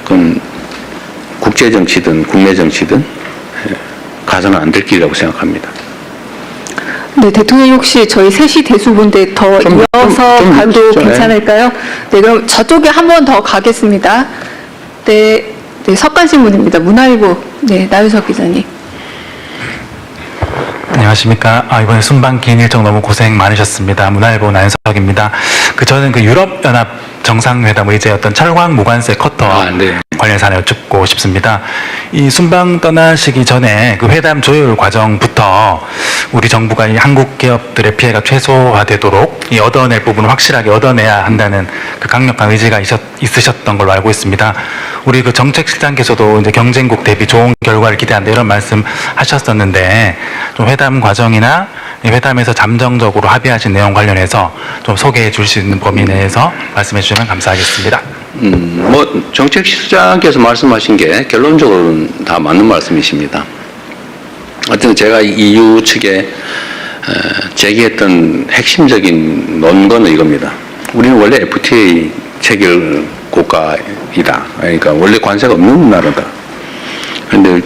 그건 국제 정치든 국내 정치든 가서는 안 될 길이라고 생각합니다. 네, 대통령님 혹시 저희 셋이 대수본데 더 이어서 가도 괜찮을까요? 네, 그럼 저쪽에 한 번 더 가겠습니다. 네, 석간신문입니다. 문화일보, 네, 나유석 기자님. 안녕하십니까. 이번에 순방 긴 일정 너무 고생 많으셨습니다. 문화일보 나연석입니다. 저는 유럽연합 정상회담 의제 어떤 철강 무관세 커터 네. 관련해서 하나 여쭙고 싶습니다. 이 순방 떠나시기 전에 그 회담 조율 과정부터 우리 정부가 이 한국 기업들의 피해가 최소화되도록 이 얻어낼 부분을 확실하게 얻어내야 한다는 그 강력한 의지가 있으셨던 걸로 알고 있습니다. 우리 그 정책실장께서도 이제 경쟁국 대비 좋은 결과를 기대한다 이런 말씀 하셨었는데 좀 회담 과정이나 회담에서 잠정적으로 합의하신 내용 관련해서 좀 소개해 줄 수 있는 범위 내에서 말씀해 주시면 감사하겠습니다. 정책실장께서 말씀하신 게 결론적으로는 다 맞는 말씀이십니다. 하여튼 제가 EU 측에 제기했던 핵심적인 논거는 이겁니다. 우리는 원래 FTA 체결 국가이다. 그러니까 원래 관세가 없는 나라다. 그런데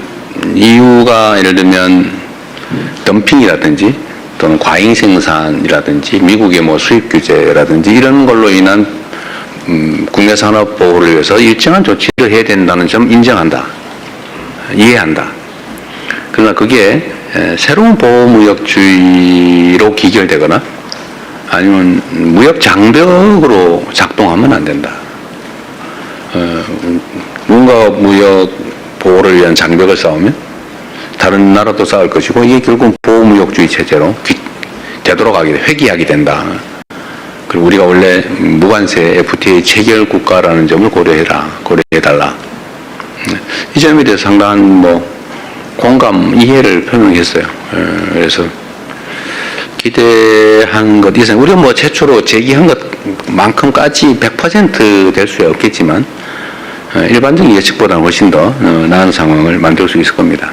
EU가 예를 들면 덤핑이라든지 또는 과잉 생산이라든지 미국의 수입 규제라든지 이런 걸로 인한 국내 산업 보호를 위해서 일정한 조치를 해야 된다는 점 인정한다. 이해한다. 그러나 그게 새로운 보호무역주의로 기결되거나 아니면 무역 장벽으로 작동하면 안 된다. 누군가 무역 보호를 위한 장벽을 쌓으면 다른 나라도 쌓을 것이고 이게 결국 보호무역주의 체제로 되돌아가게 회귀하게 된다. 그리고 우리가 원래 무관세 FTA 체결 국가라는 점을 고려해달라. 이 점에 대해서 상당한 공감, 이해를 표명했어요. 그래서 기대한 것 이상, 우리가 최초로 제기한 것만큼까지 100% 될 수야 없겠지만, 일반적인 예측보다는 훨씬 더 나은 상황을 만들 수 있을 겁니다.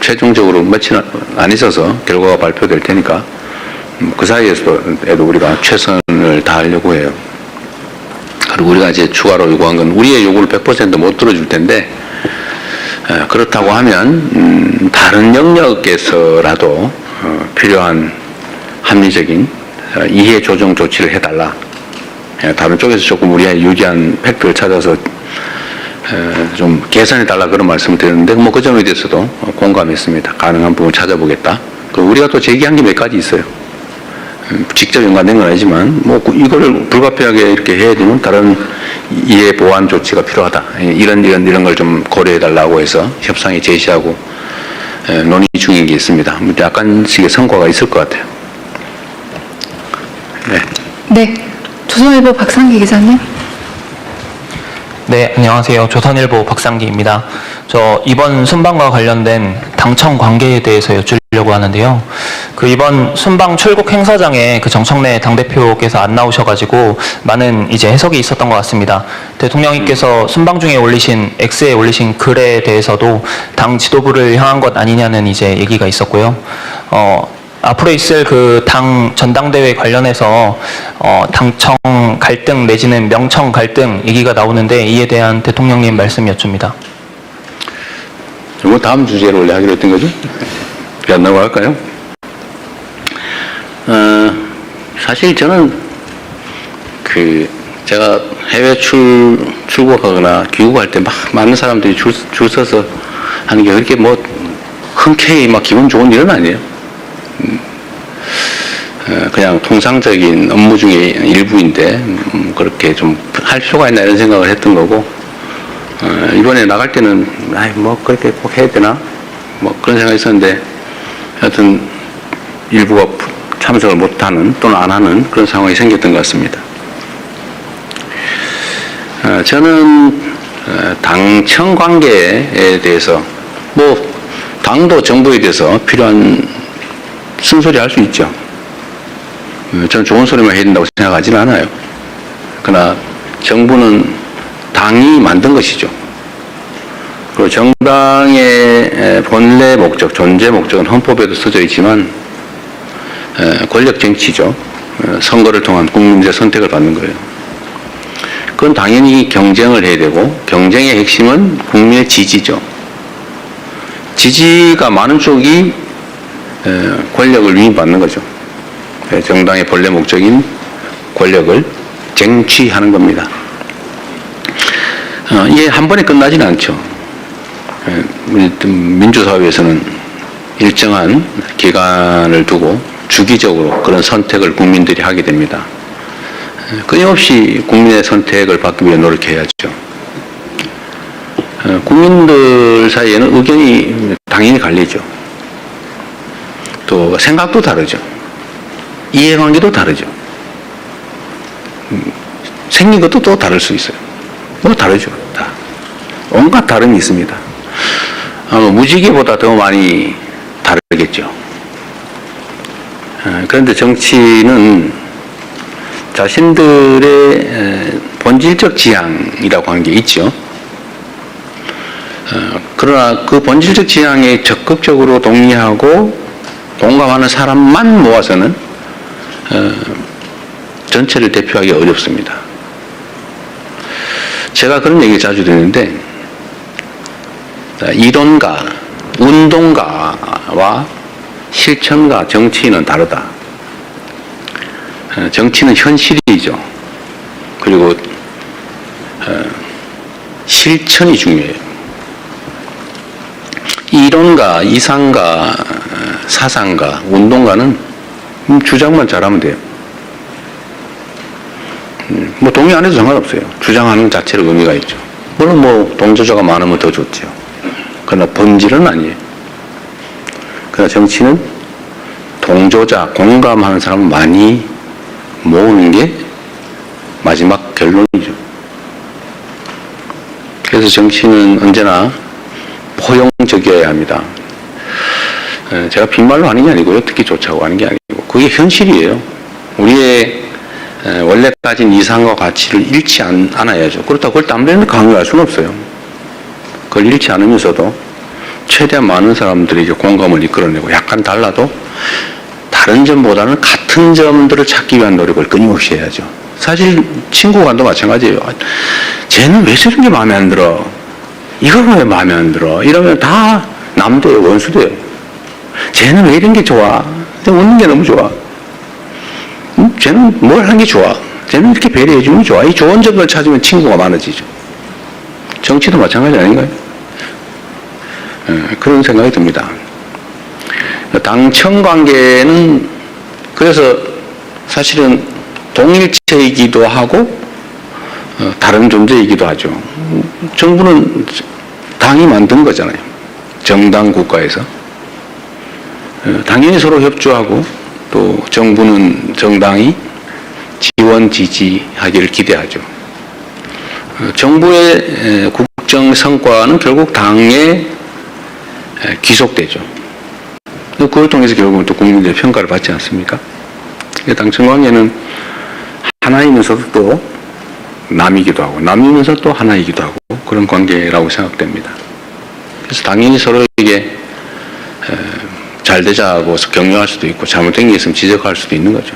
최종적으로 며칠 안 있어서 결과가 발표될 테니까, 그 사이에도 우리가 최선을 다하려고 해요. 그리고 우리가 이제 추가로 요구한 건 우리의 요구를 100% 못 들어줄 텐데, 그렇다고 하면 다른 영역에서라도 필요한 합리적인 이해 조정 조치를 해달라. 다른 쪽에서 조금 우리의 유리한 팩트를 찾아서 좀 개선해달라 그런 말씀을 드렸는데 그 점에 대해서도 공감했습니다. 가능한 부분 찾아보겠다. 그리고 우리가 또 제기한 게 몇 가지 있어요. 직접 연관된 건 아니지만 이거를 불가피하게 이렇게 해야 되면 다른 이해 보완 조치가 필요하다. 이런 걸 좀 고려해 달라고 해서 협상에 제시하고 논의 중인 게 있습니다. 약간씩의 성과가 있을 것 같아요. 네. 네, 조선일보 박상기 기자님. 네, 안녕하세요. 조선일보 박상기입니다. 저 이번 순방과 관련된 당청 관계에 대해서 여쭈려고 하는데요. 이번 순방 출국 행사장에 정청래 당대표께서 안 나오셔가지고 많은 이제 해석이 있었던 것 같습니다. 대통령님께서 순방 중에 X에 올리신 글에 대해서도 당 지도부를 향한 것 아니냐는 이제 얘기가 있었고요. 앞으로 있을 당 전당대회 관련해서 당청 갈등 내지는 명청 갈등 얘기가 나오는데 이에 대한 대통령님 말씀 여쭙니다. 이거 다음 주제로 원래 하기로 했던 거죠? 안 나고 할까요? 사실 저는 제가 해외 출국하거나 귀국할 때 많은 사람들이 줄 서서 하는 게 그렇게 흔쾌히 기분 좋은 일은 아니에요. 그냥 통상적인 업무 중에 일부인데 그렇게 좀 할 필요가 있나 이런 생각을 했던 거고, 이번에 나갈 때는 그렇게 꼭 해야 되나 그런 생각이 있었는데 하여튼 일부가 참석을 못하는 또는 안 하는 그런 상황이 생겼던 것 같습니다. 저는 당청 관계에 대해서 당도 정부에 대해서 필요한 쓴소리 할 수 있죠. 저는 좋은 소리만 해야 된다고 생각하지는 않아요. 그러나 정부는 당이 만든 것이죠. 그리고 정당의 본래 목적, 존재 목적은 헌법에도 써져 있지만 권력 정치죠. 선거를 통한 국민들의 선택을 받는 거예요. 그건 당연히 경쟁을 해야 되고 경쟁의 핵심은 국민의 지지죠. 지지가 많은 쪽이 권력을 위임받는 거죠. 정당의 본래 목적인 권력을 쟁취하는 겁니다. 이게 한 번에 끝나지는 않죠. 민주사회에서는 일정한 기간을 두고 주기적으로 그런 선택을 국민들이 하게 됩니다. 끊임없이 국민의 선택을 받기 위해 노력해야죠. 국민들 사이에는 의견이 당연히 갈리죠. 또 생각도 다르죠. 이해관계도 다르죠. 생긴 것도 또 다를 수 있어요. 뭐 다르죠. 다. 온갖 다름이 있습니다. 무지개보다 더 많이 다르겠죠. 그런데 정치는 자신들의 본질적 지향이라고 하는 게 있죠. 그러나 그 본질적 지향에 적극적으로 동의하고 공감하는 사람만 모아서는 전체를 대표하기 어렵습니다. 제가 그런 얘기를 자주 듣는데 이론가, 운동가와 실천가, 정치인은 다르다. 정치는 현실이죠. 그리고 실천이 중요해요. 이론가, 이상가, 사상가, 운동가는 주장만 잘하면 돼요. 뭐 동의 안 해도 상관없어요. 주장하는 자체로 의미가 있죠. 물론 뭐 동조자가 많으면 더 좋죠. 그러나 본질은 아니에요. 그러나 정치는 동조자, 공감하는 사람을 많이 모으는 게 마지막 결론이죠. 그래서 정치는 언제나 포용적이어야 합니다. 제가 빈말로 하는 게 아니고요. 듣기 좋자고 하는 게 아니고 그게 현실이에요. 우리의 원래 가진 이상과 가치를 잃지 않아야죠. 그렇다고 그걸 딴 강요할 수는 없어요. 그걸 잃지 않으면서도 최대한 많은 사람들에게 공감을 이끌어내고 약간 달라도 다른 점보다는 같은 점들을 찾기 위한 노력을 끊임없이 해야죠. 사실 친구 간도 마찬가지예요. 쟤는 왜 저런 게 마음에 안 들어? 이거는 왜 마음에 안 들어? 이러면 다 남도예요, 원수돼요. 쟤는 왜 이런 게 좋아? 웃는 게 너무 좋아. 쟤는 뭘 하는 게 좋아? 쟤는 이렇게 배려해주는 게 좋아. 이 좋은 점을 찾으면 친구가 많아지죠. 정치도 마찬가지 아닌가요? 그런 생각이 듭니다. 당청 관계는 그래서 사실은 동일체이기도 하고 다른 존재이기도 하죠. 정부는 당이 만든 거잖아요. 정당 국가에서. 당연히 서로 협조하고 또 정부는 정당이 지원 지지하기를 기대하죠. 정부의 국정 성과는 결국 당에 귀속되죠. 그걸 통해서 결국은 또 국민들의 평가를 받지 않습니까? 당청 관계는 하나이면서도 또 남이기도 하고 남이면서 또 하나이기도 하고 그런 관계라고 생각됩니다. 그래서 당연히 서로에게 잘 되자고 격려할 수도 있고 잘못된 게 있으면 지적할 수도 있는 거죠.